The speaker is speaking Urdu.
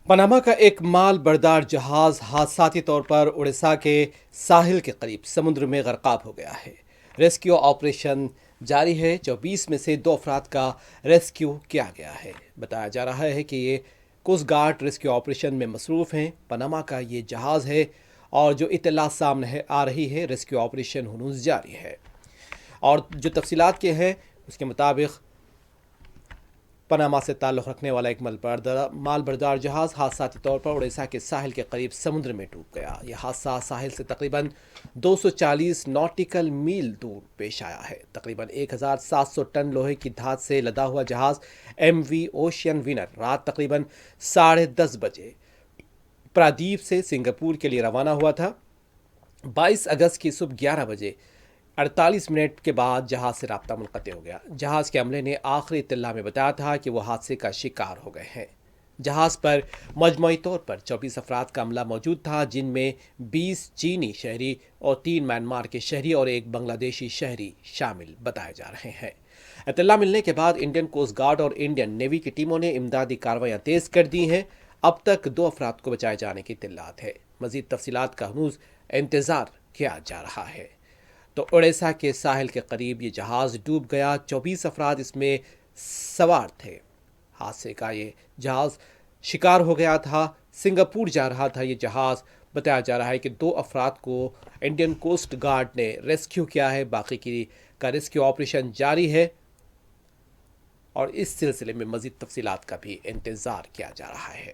پاناما کا ایک مال بردار جہاز حادثاتی طور پر اڑیسہ کے ساحل کے قریب سمندر میں غرقاب ہو گیا ہے۔ ریسکیو آپریشن جاری ہے۔ 24 میں سے 2 افراد کا ریسکیو کیا گیا ہے۔ بتایا جا رہا ہے کہ یہ کوسٹ گارڈ ریسکیو آپریشن میں مصروف ہیں۔ پاناما کا یہ جہاز ہے اور جو اطلاع سامنے آ رہی ہے، ریسکیو آپریشن ہنوز جاری ہے۔ اور جو تفصیلات کے ہیں اس کے مطابق پاناما سے تعلق رکھنے والا ایک مال بردار جہاز حادثاتی طور پر اڑیسہ کے ساحل کے قریب سمندر میں ڈوب گیا۔ یہ حادثہ ساحل سے تقریباً 240 ناٹیکل میل دور پیش آیا ہے۔ تقریباً 1700 ٹن لوہے کی دھات سے لدا ہوا جہاز ایم وی اوشین ونر رات تقریباً 10:30 بجے پرادیپ سے سنگاپور کے لیے روانہ ہوا تھا۔ 22 اگست کی صبح 11 بجے 48 منٹ کے بعد جہاز سے رابطہ منقطع ہو گیا۔ جہاز کے عملے نے آخری اطلاع میں بتایا تھا کہ وہ حادثے کا شکار ہو گئے ہیں۔ جہاز پر مجموعی طور پر 24 افراد کا عملہ موجود تھا، جن میں 20 چینی شہری اور 3 میانمار کے شہری اور 1 بنگلہ دیشی شہری شامل بتائے جا رہے ہیں۔ اطلاع ملنے کے بعد انڈین کوسٹ گارڈ اور انڈین نیوی کی ٹیموں نے امدادی کارروائیاں تیز کر دی ہیں۔ اب تک 2 افراد کو بچائے جانے کی اطلاعات ہے۔ مزید تفصیلات کا ہنوز انتظار کیا جا رہا ہے۔ تو اڑیسہ کے ساحل کے قریب یہ جہاز ڈوب گیا۔ 24 افراد اس میں سوار تھے۔ حادثے کا یہ جہاز شکار ہو گیا تھا۔ سنگاپور جا رہا تھا یہ جہاز۔ بتایا جا رہا ہے کہ 2 افراد کو انڈین کوسٹ گارڈ نے ریسکیو کیا ہے۔ باقی کا ریسکیو آپریشن جاری ہے اور اس سلسلے میں مزید تفصیلات کا بھی انتظار کیا جا رہا ہے۔